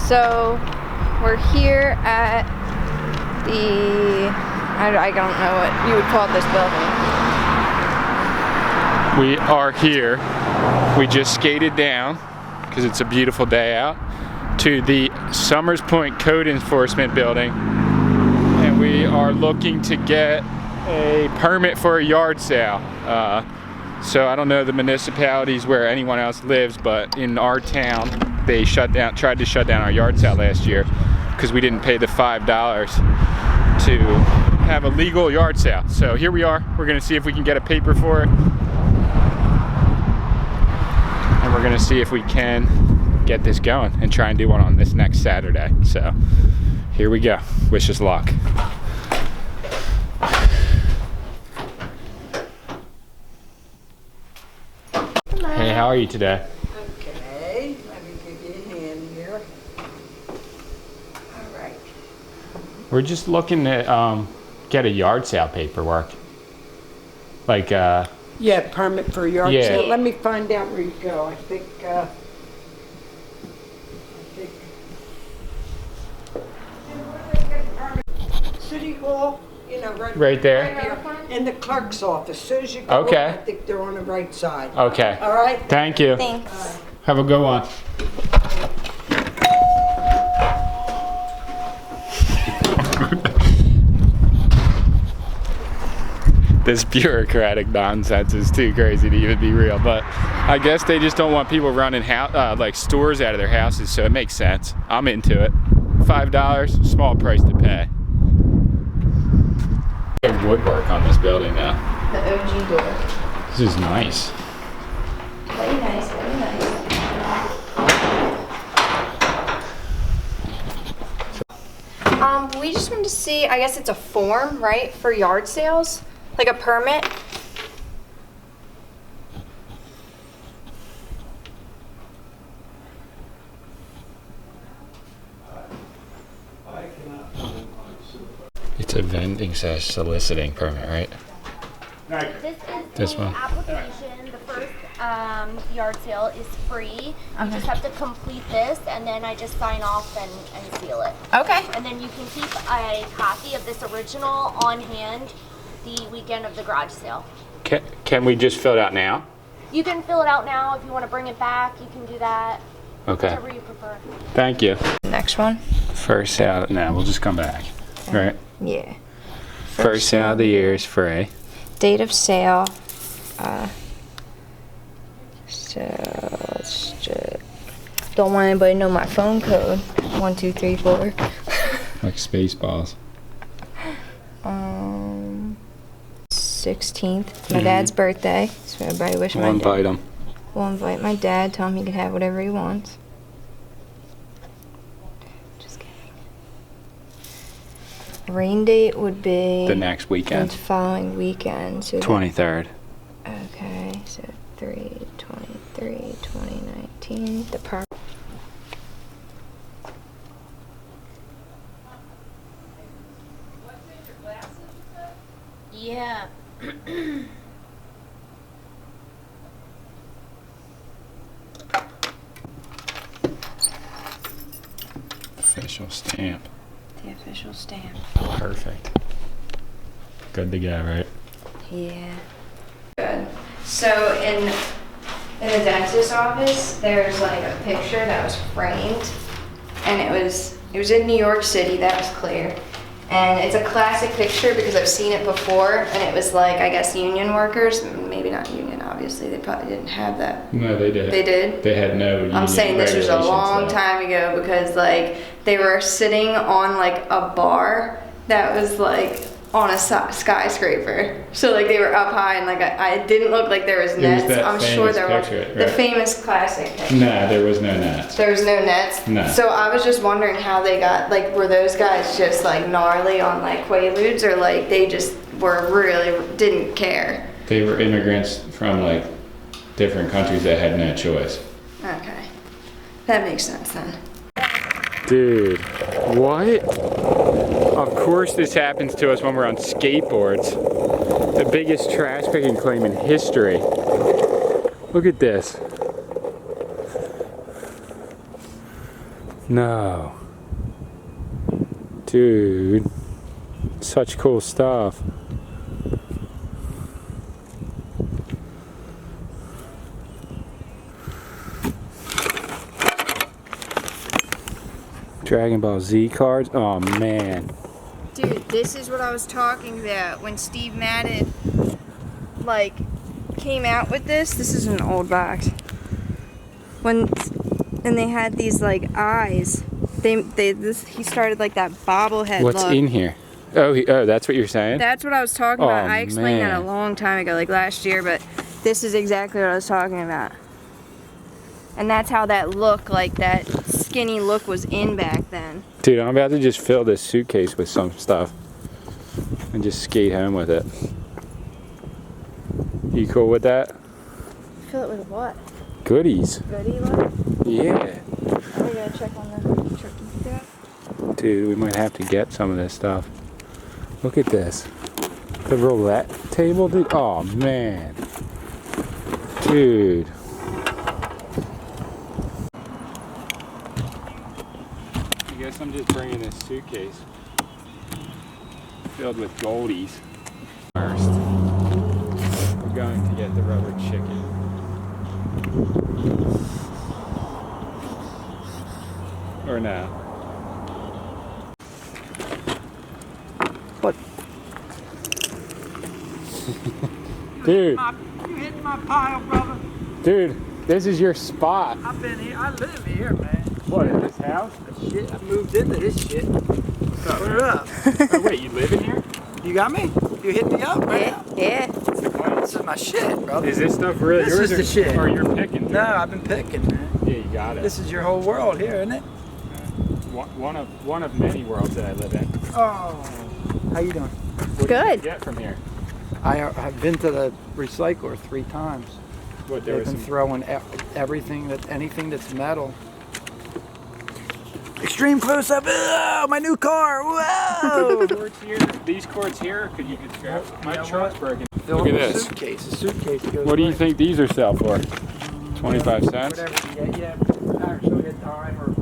So we're here at the, I don't know what you would call this building. We are here. We just skated down, because it's a beautiful day out, to the Summers Point Code Enforcement Building. And we are looking to get a permit for a yard sale. So I don't know the municipalities where anyone else lives, but in our town, they tried to shut down our yard sale last year because we didn't pay the $5 to have a legal yard sale. So here we are. We're gonna see if we can get a paper for it. And we're gonna see if we can get this going and try and do one on this next Saturday. So here we go. Wish us luck. Hey, how are you today? Okay, let me give you a hand here. All right. We're just looking to get a yard sale paperwork. Like, Yeah, permit for yard Yeah. sale. Let me find out where you go. I think City Hall, you know, Right there? here, in the clerk's office. As soon as you go Okay. up, I think they're on the right side. okay. All right? Thank you. Thanks. Have a good one. This bureaucratic nonsense is too crazy to even be real, but I guess they just don't want people running like stores out of their houses, so it makes sense. I'm into it. $5, small price to pay. There's woodwork on this building now. The OG door. This is nice. Very nice, very nice. We just wanted to see, I guess it's a form, right, for yard sales? Like a permit? It's a vending soliciting permit, right? This is This the one? application. The first yard sale is free. You just have to complete this, and then I just sign off and seal it. Okay. And then you can keep a copy of this original on hand the weekend of the garage sale. Can we just fill it out now? You can fill it out now. If you want to bring it back, you can do that. Okay. Whatever you prefer. Thank you. Next one? First sale, no, we'll just come back. Right? Yeah. First sale of the year is free. Date of sale. So let's just, don't want anybody to know my phone code. 1, 2, 3, 4. Like Spaceballs. 16th. It's my dad's birthday, so everybody wish We'll my invite dad. them. We'll invite my dad. Tell him he can have whatever he wants. Just kidding. Rain date would be The next weekend. the following weekend. So 23rd. okay, so 3/23/2019. The park. Yeah. Official stamp. The official stamp. Perfect. Good to go, right? Yeah. Good. So in the dentist's office, there's like a picture that was framed, and it was in New York City. That was clear. And it's a classic picture because I've seen it before, and it was like, I guess, union workers, maybe not union, obviously, they probably didn't have that. No, they did. They did? They had no union I'm saying this was a regulations, long though. time ago because like they were sitting on like a bar that was like on a skyscraper. So like they were up high and like I didn't look like there was was nets. that I'm sure famous there were picture, the right? famous classic picture. No, there was no nets. There was no nets. No. So I was just wondering how they got, like, were those guys just like gnarly on like Quaaludes, or like they just were really didn't care? They were immigrants from like different countries that had no choice. Okay, that makes sense then. Dude, what? Of course this happens to us when we're on skateboards. The biggest trash picking claim in history. Look at this. No. Dude. Such cool stuff. Dragon Ball Z cards. Oh man. Dude, this is what I was talking about when Steve Madden like came out with this. This is an old box. And they had these like eyes. He started like that bobblehead What's look. in here? Oh, that's what you're saying? That's what I was talking about. Oh, I explained that a man. long time ago, like last year, but this is exactly what I was talking about. And that's how that look, like that skinny look was in back then. Dude, I'm about to just fill this suitcase with some stuff and just skate home with it. You cool with that? Fill it with what? Goodies. Goodie look? Yeah. We're gonna check on the turkey stuff. Dude, we might have to get some of this stuff. Look at this. The roulette table, dude. Oh, man. Dude. I guess I'm just bringing this suitcase filled with goldies. First, we're going to get the rubber chicken. Or no? What? Dude, You hit my pile, brother. dude, this is your spot. I've been here. I live here, man. What, in this house? Shit, I moved into this shit. Put it up. Oh, wait, you live in here? You got me? You hit me up right now? Yeah. This is my shit, brother. Is this stuff really This yours is the shit. or you're picking? No, I've been picking, man. Yeah, you got it. This is your whole world here, isn't it? One of many worlds that I live in. Oh. How you doing? What Good. did you get from here? I've been to the recycler 3 times. What, there They've was been some... throwing anything that's metal. Extreme close up. Oh, my new car. Whoa. Quartz here, these quartz here, could you scrap? My You know truck's what? broken. Fill Look up at a this. suitcase. A suitcase goes What do you away. think these are sell for? 25 cents? Whatever. Yeah, actually a dime or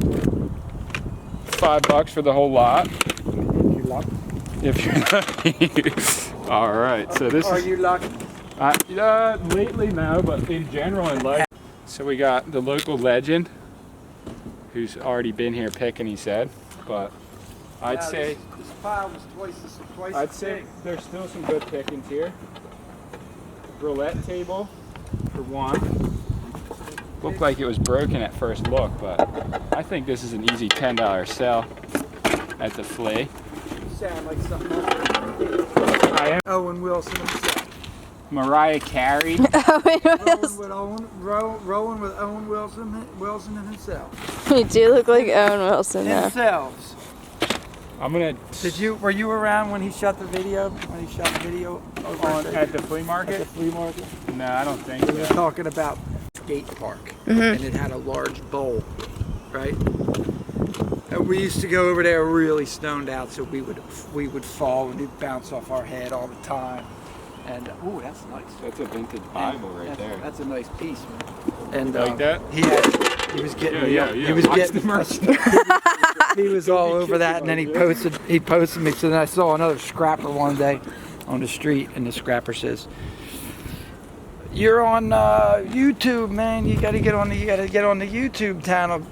$5 for the whole lot. if you luck. If you're lucky. All right, so this Are is... you lucky? Lately, no, but in general in life. So we got the local legend, who's already been here picking, he said. But I'd say this pile was twice I'd as say big. there's still some good pickings here. Roulette table for one. Looked like it was broken at first look, but I think this is an easy $10 sell at the flea. You sound like something else. I am Owen Wilson himself. Mariah Carey. Rolling with Owen Wilson himself. You do look like Owen Wilson now. Themselves. I'm gonna Were you around when he shot the video? When he shot the video over at the flea market. at the flea market? No, I don't think We were so. talking about skate park, and it had a large bowl, right? And we used to go over there really stoned out, so we would fall and it'd bounce off our head all the time. And ooh, that's nice. That's a vintage Bible right there. That's a nice piece, man. And Like that? he was getting Yeah. he was Watch getting the merch. he was all over that, and then he posted me. So then I saw another scrapper one day on the street, and the scrapper says, "You're on YouTube, man. You got to get on the YouTube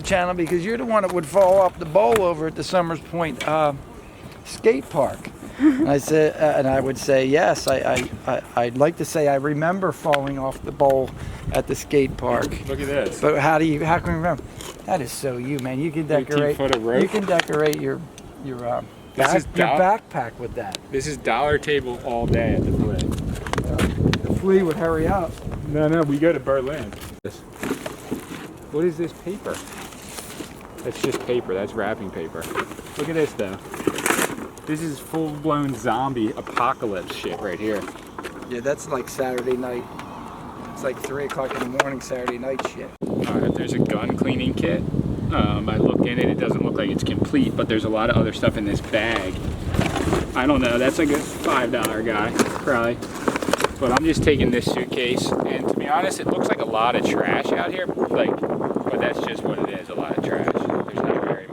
channel because you're the one that would fall off the bowl over at the Summers Point skate park." And I said, and I would say, yes. I'd like to say I remember falling off the bowl at the skate park. Look at this. But how can you remember? That is so you, man. You can decorate. 18 foot of rope. You can decorate your This is backpack with that. This is dollar table all day at the flea. The flea would hurry up. No, we go to Berlin. What is this paper? That's just paper. That's wrapping paper. Look at this though. This is full-blown zombie apocalypse shit right here. Yeah, that's like Saturday night. It's like 3 o'clock in the morning Saturday night shit. Alright, there's a gun cleaning kit. I looked in it. It doesn't look like it's complete, but there's a lot of other stuff in this bag. I don't know. That's like a $5 guy, probably. But I'm just taking this suitcase, and to be honest, it looks like a lot of trash out here. But that's just what it is, a lot of trash. There's not very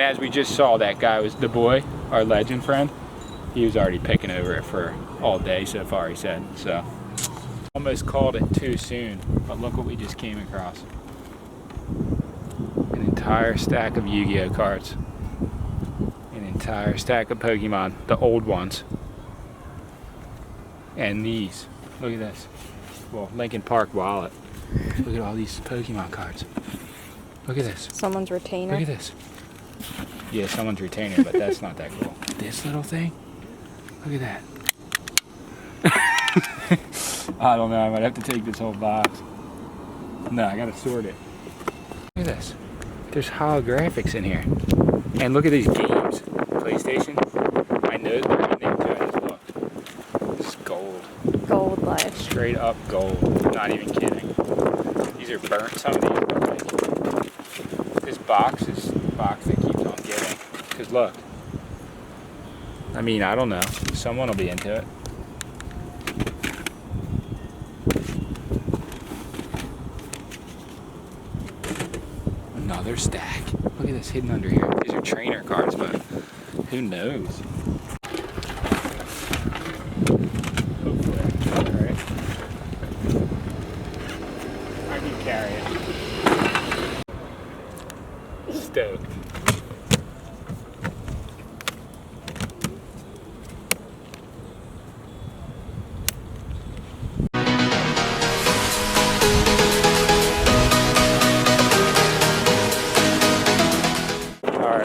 And as we just saw, that guy was the boy, our legend friend. He was already picking over it for all day so far, he said. So almost called it too soon, but look what we just came across. An entire stack of Yu-Gi-Oh cards. An entire stack of Pokemon, the old ones. And these. Look at this. Well, Lincoln Park wallet. Look at all these Pokemon cards. Look at this. Someone's retainer. Look at this. Yeah, someone's retainer, but that's not that cool. This little thing? Look at that. I don't know, I might have to take this whole box. No, I gotta sort it. Look at this. There's holographics in here. And look at these games. PlayStation. I know they're in there too. Look. This is gold. Gold life. Straight up gold. Not even kidding. These are burnt. Some of these look like. This box is the box that keeps on giving. Because look. I mean, I don't know. Someone will be into it. Another stack. Look at this hidden under here. These are trainer cards, but who knows? Hopefully. Alright. I can carry it. Stoked.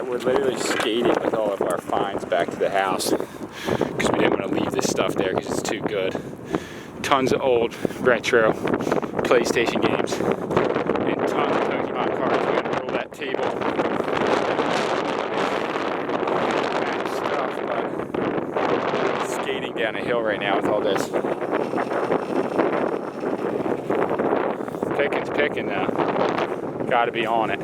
We're literally skating with all of our finds back to the house because we didn't want to leave this stuff there because it's too good. Tons of old retro PlayStation games and tons of Pokemon cards. We're gonna roll that table. Bad stuff, but skating down a hill right now with all this. Picking's picking now. Gotta be on it.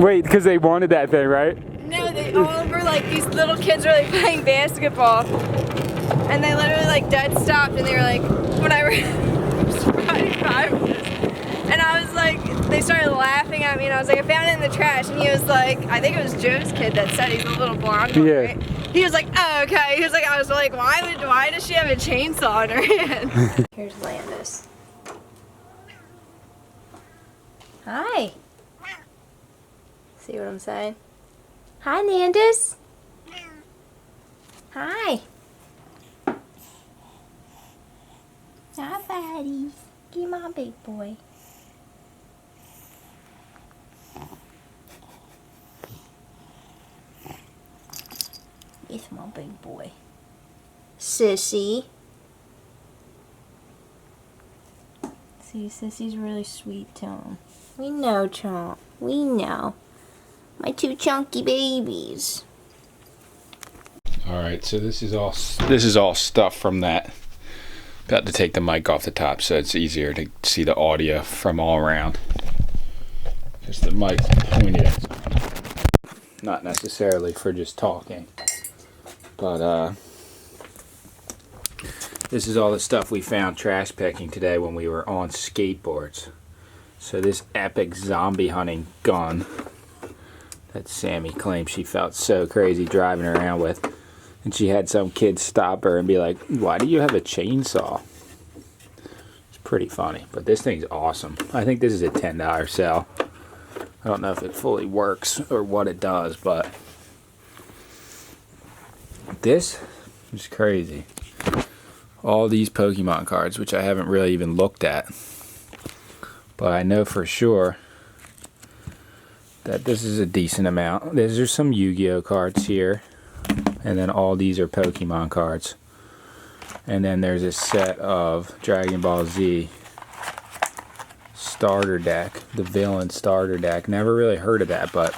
Wait, because they wanted that thing, right? No, they all were like, these little kids were like playing basketball. And they literally like dead stopped and they were like, when I was riding by with this. And I was like, they started laughing at me and I was like, I found it in the trash. And he was like, I think it was Joe's kid that said, he's a little blonde one, right? He was like, oh, okay. He was like, I was like, why does she have a chainsaw in her hand? Here's Landis. Hi. See what I'm saying? Hi, Landis. Hi. Hi, buddy. Give my big boy. It's my big boy. Sissy. See, Sissy's really sweet to him. We know, Chomp. We know. My two chunky babies. Alright, so this is all stuff from that. About to take the mic off the top so it's easier to see the audio from all around. Because the mic's pointed at something. Not necessarily for just talking. But this is all the stuff we found trash picking today when we were on skateboards. So this epic zombie hunting gun that Sammie claims she felt so crazy driving around with. And she had some kid stop her and be like, why do you have a chainsaw? It's pretty funny. But this thing's awesome. I think this is a $10 sale. I don't know if it fully works or what it does, but this is crazy. All these Pokemon cards, which I haven't really even looked at. But I know for sure that this is a decent amount. There's some Yu-Gi-Oh cards here. And then all these are Pokemon cards. And then there's a set of Dragon Ball Z starter deck. The villain starter deck. Never really heard of that, but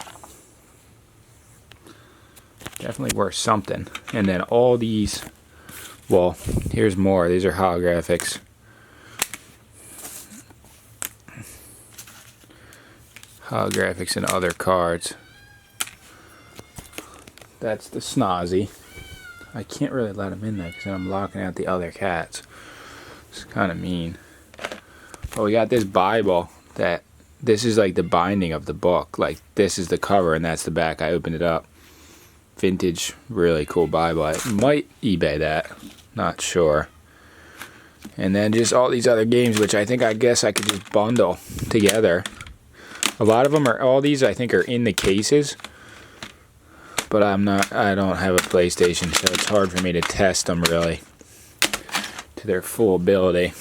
definitely worth something. And then all these, well, here's more. These are holographics. Holographics and other cards. That's the Snozzy. I can't really let him in there because I'm locking out the other cats. It's kind of mean. Oh, we got this Bible that this is like the binding of the book. Like this is the cover and that's the back. I opened it up. Vintage, really cool Bible. I might eBay that. Not sure. And then just all these other games, which I guess I could just bundle together. A lot of them are, all these I think are in the cases. But I don't have a PlayStation, so it's hard for me to test them really to their full ability.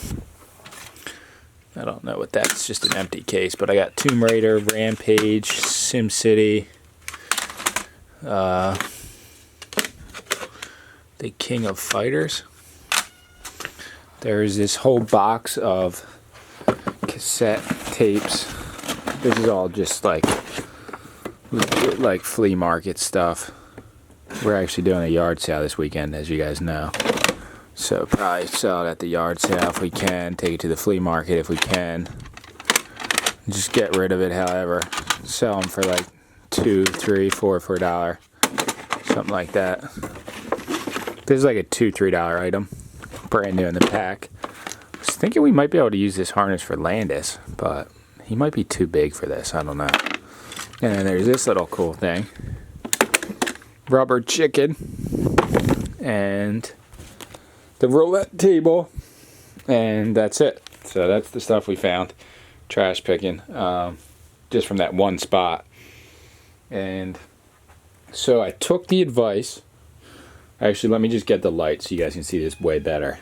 I don't know what that's, just an empty case. But I got Tomb Raider, Rampage, SimCity, The King of Fighters. There's this whole box of cassette tapes. This is all just like flea market stuff. We're actually doing a yard sale this weekend, as you guys know. So probably sell it at the yard sale if we can. Take it to the flea market if we can. Just get rid of it, however. Sell them for like $2, $3, $4 for $1. Something like that. This is like a $2, $3 item. Brand new in the pack. I was thinking we might be able to use this harness for Landis, but he might be too big for this. I don't know. And then there's this little cool thing. Rubber chicken. And the roulette table. And that's it. So that's the stuff we found. Trash picking. Just from that one spot. And so I took the advice. Actually, let me just get the light so you guys can see this way better.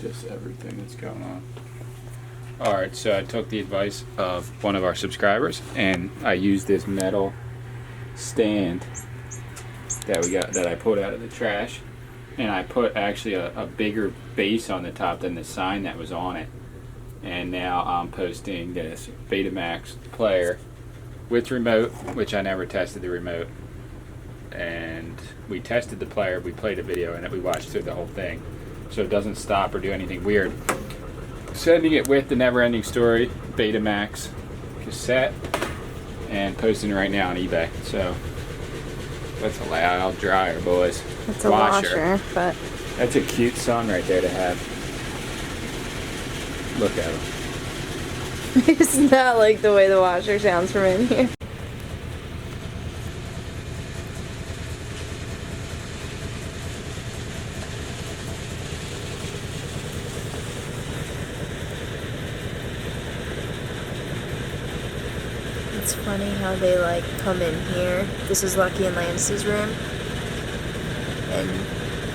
Just everything that's going on. Alright, so I took the advice of one of our subscribers and I used this metal stand that I pulled out of the trash, and I put actually a bigger base on the top than the sign that was on it. And now I'm posting this Betamax player with remote, which I never tested the remote. And we tested the player, we played a video in it, we watched through the whole thing. So it doesn't stop or do anything weird. Sending it with the Never Ending Story Betamax cassette and posting it right now on eBay. So that's a loud dryer, boys. It's a washer, but that's a cute song right there to have. Look at him. it's not like the way the washer sounds from in here. It's funny how they like come in here. This is Lucky and Lance's room, and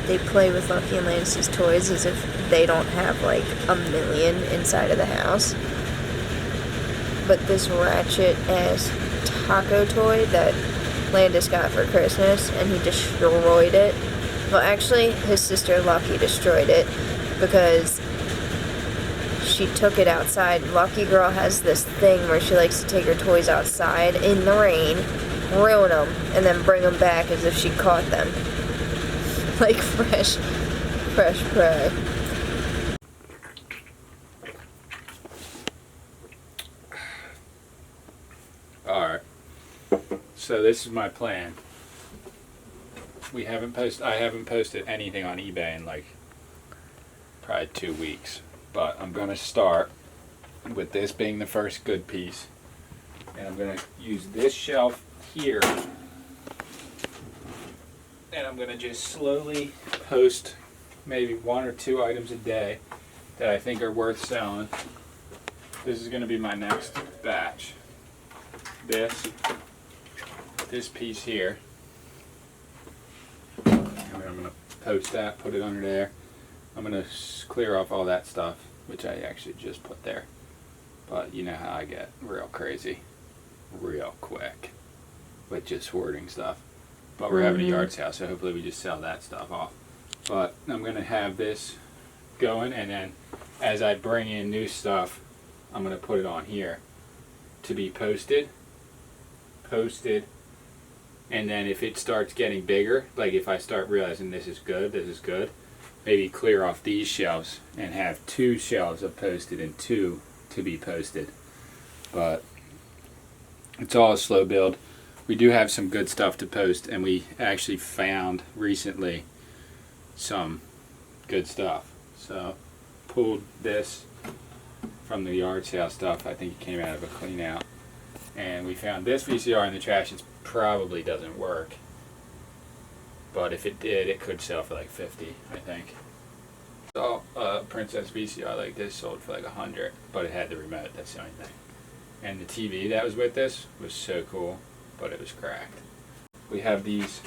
they play with Lucky and Lance's toys as if they don't have like a million inside of the house. But this ratchet ass taco toy that Landis got for Christmas, and he destroyed it. Well, actually, his sister Lucky destroyed it because she took it outside. Lucky Girl has this thing where she likes to take her toys outside in the rain, ruin them, and then bring them back as if she caught them. Like fresh prey. Alright. So this is my plan. I haven't posted anything on eBay in like probably 2 weeks. But I'm going to start with this being the first good piece. And I'm going to use this shelf here. And I'm going to just slowly post maybe 1 or 2 items a day that I think are worth selling. This is going to be my next batch. This piece here. And I'm going to post that, put it under there. I'm going to clear off all that stuff, which I actually just put there. But you know how I get real crazy real quick with just hoarding stuff. But we're having a yard sale, so hopefully we just sell that stuff off. But I'm going to have this going, and then as I bring in new stuff, I'm going to put it on here to be posted. And then if it starts getting bigger, like if I start realizing this is good, maybe clear off these shelves and have 2 shelves of posted and 2 to be posted. But it's all a slow build. We do have some good stuff to post, and we actually found recently some good stuff. So pulled this from the yard sale stuff. I think it came out of a clean out. And we found this VCR in the trash. It probably doesn't work. But if it did, it could sell for like 50, I think. So Princess VCR like this sold for like 100, but it had the remote. That's the only thing. And the TV that was with this was so cool, but it was cracked. We have these,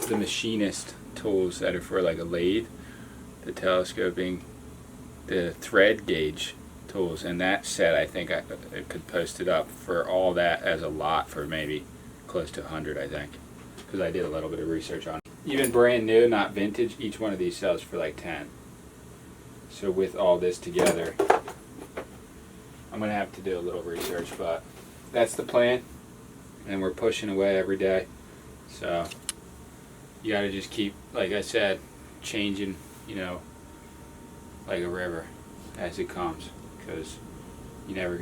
the machinist tools that are for like a lathe, the telescoping, the thread gauge tools, and that set I think I could post it up for all that as a lot for maybe close to 100, I think, because I did a little bit of research on it. Even brand new, not vintage, each one of these sells for like 10. So with all this together, I'm gonna have to do a little research, but that's the plan, and we're pushing away every day. So you gotta just keep, like I said, changing, you know, like a river as it comes, because you never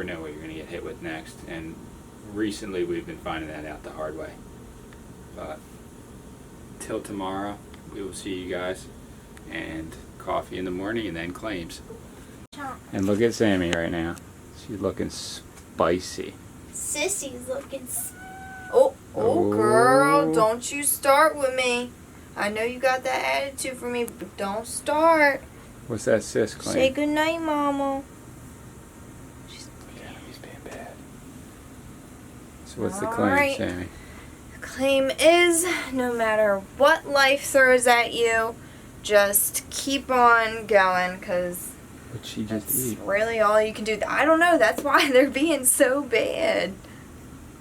know what you're gonna get hit with next. And recently we've been finding that out the hard way. But till tomorrow, we will see you guys, and coffee in the morning, and then claims. And look at Sammie right now. She's looking spicy. Sissy's looking. Oh, girl, don't you start with me. I know you got that attitude for me, but don't start. What's that sis claim? Say goodnight, Mama. Yeah, he's being bad. So what's the All claim, right. Sammie? Claim is, no matter what life throws at you, just keep on going, because What'd she just that's eat? really all you can do. I don't know. That's why they're being so bad.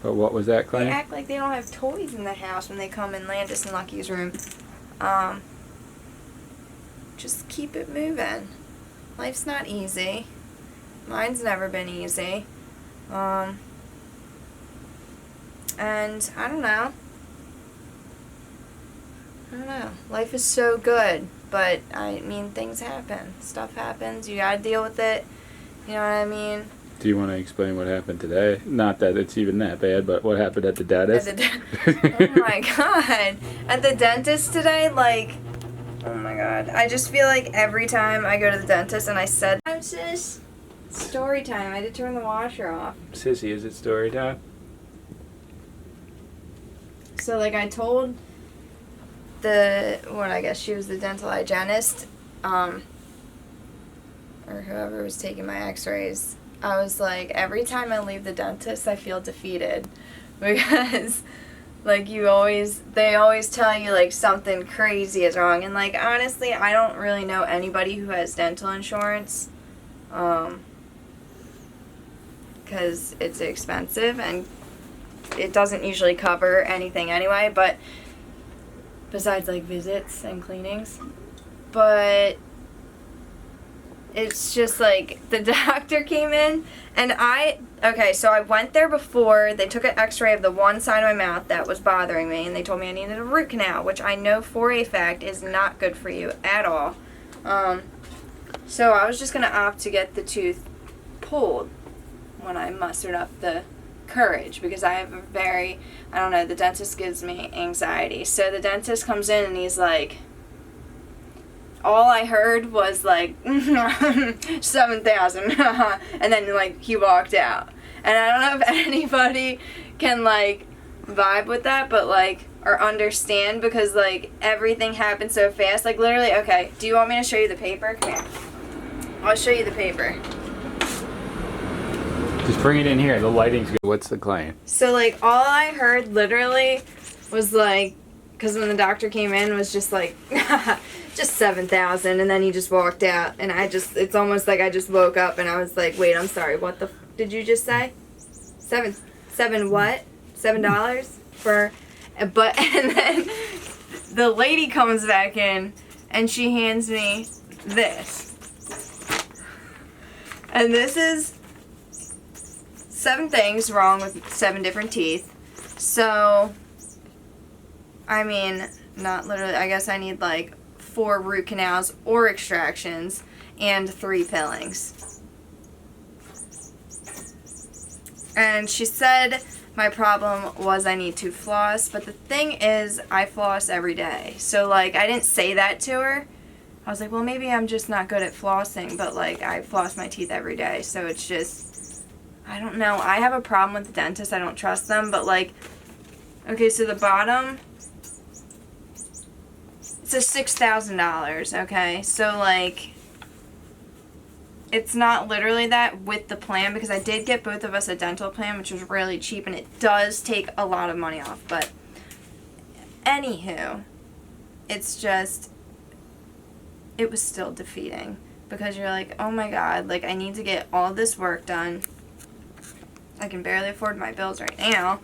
But what was that They claim? act like they don't have toys in the house when they come in Landis and Lucky's room. Just keep it moving. Life's not easy. Mine's never been easy. And I don't know. Life is so good, but I mean, things happen. Stuff happens. You gotta deal with it. You know what I mean? Do you want to explain what happened today? Not that it's even that bad, but what happened at the dentist? Oh my god. At the dentist today, like, oh my god. I just feel like every time I go to the dentist and I said, "I'm sis, story time. I had to turn the washer off." Sissy, is it story time? So, like, I told I guess she was the dental hygienist, or whoever was taking my x-rays, I was like, every time I leave the dentist, I feel defeated, because, like, they always tell you, like, something crazy is wrong, and, like, honestly, I don't really know anybody who has dental insurance, because it's expensive, and it doesn't usually cover anything anyway, but besides like visits and cleanings. But it's just like the doctor came in and so I went there before. They took an x-ray of the one side of my mouth that was bothering me, and they told me I needed a root canal, which I know for a fact is not good for you at all. So I was just gonna opt to get the tooth pulled when I mustered up the courage, because I have the dentist gives me anxiety. So the dentist comes in and he's like, all I heard was like 7,000 and then like he walked out. And I don't know if anybody can like vibe with that, but like, or understand, because like everything happened so fast. Like literally, okay, do you want me to show you the paper? Come here, I'll show you the paper. Just bring it in here. The lighting's good. What's the claim? So, like, all I heard literally was, like, because when the doctor came in, was just, like, just 7,000, and then he just walked out, and it's almost like I just woke up, and I was like, wait, I'm sorry, what the did you just say? Seven what? $7 for, and then the lady comes back in, and she hands me this. And this is 7 things wrong with 7 different teeth. So, I mean, not literally, I guess I need like 4 root canals or extractions and 3 fillings. And she said my problem was I need to floss, but the thing is I floss every day. So like I didn't say that to her. I was like, well, maybe I'm just not good at flossing, but like I floss my teeth every day. So it's just, I don't know. I have a problem with the dentist. I don't trust them, but like, okay, so the bottom, it's a $6,000, okay? So like, it's not literally that with the plan, because I did get both of us a dental plan, which was really cheap, and it does take a lot of money off, but anywho, it's just, it was still defeating, because you're like, oh my god, like, I need to get all this work done. I can barely afford my bills right now.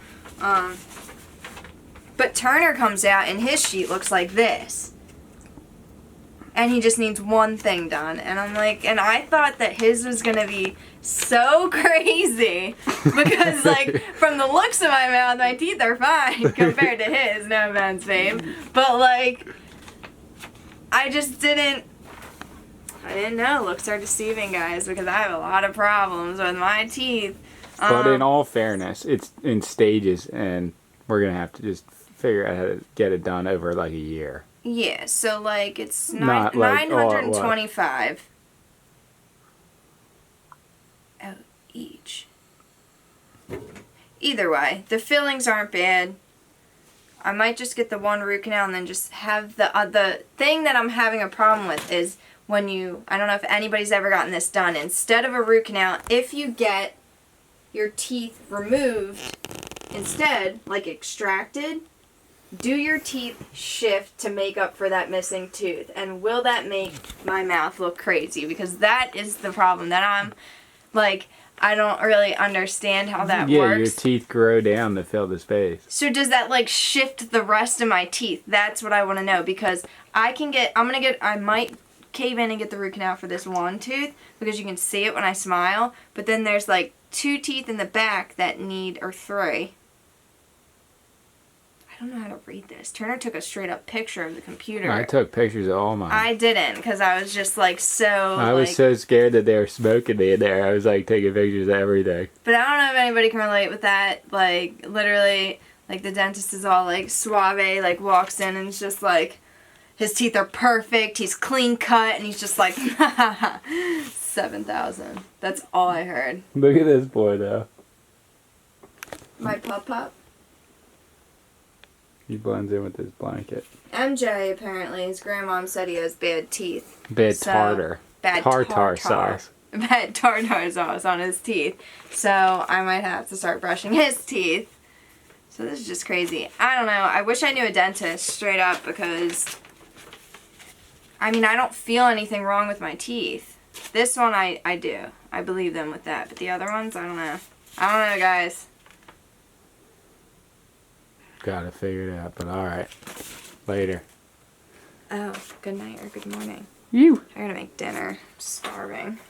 But Turner comes out, and his sheet looks like this. And he just needs one thing done. And I'm like, and I thought that his was going to be so crazy, because, like, from the looks of my mouth, my teeth are fine compared to his, no offense, babe. But, like, I just didn't know. Looks are deceiving, guys, because I have a lot of problems with my teeth. But in all fairness, it's in stages, and we're going to have to just figure out how to get it done over like a year. Yeah, so like it's Not like $925 each. Either way, the fillings aren't bad. I might just get the one root canal and then just have the thing that I'm having a problem with is when you, I don't know if anybody's ever gotten this done, instead of a root canal, if you get your teeth removed instead, like extracted, do your teeth shift to make up for that missing tooth? And will that make my mouth look crazy? Because that is the problem that I'm, like, I don't really understand how that works. Yeah, your teeth grow down to fill the space. So does that, like, shift the rest of my teeth? That's what I want to know, because I might cave in and get the root canal for this one tooth, because you can see it when I smile, but then there's, like, 2 teeth in the back that need, or 3. I don't know how to read this. Turner took a straight up picture of the computer. I took pictures of all mine. I didn't, because I was just like I was so scared that they were smoking me in there. I was like taking pictures of everything. But I don't know if anybody can relate with that. Like, literally, like the dentist is all like suave, like walks in and it's just like, his teeth are perfect, he's clean cut, and he's just like, 7,000. That's all I heard. Look at this boy though. My pup. He blends in with his blanket. MJ, apparently, his grandmom said he has bad teeth. Bad tartar. Bad tartar sauce. Bad tartar sauce on his teeth. So I might have to start brushing his teeth. So this is just crazy. I don't know. I wish I knew a dentist, straight up, because, I mean, I don't feel anything wrong with my teeth. This one I do. I believe them with that. But the other ones, I don't know. I don't know, guys. Gotta figure it out, but alright. Later. Oh, good night or good morning. You. I gotta make dinner. I'm starving.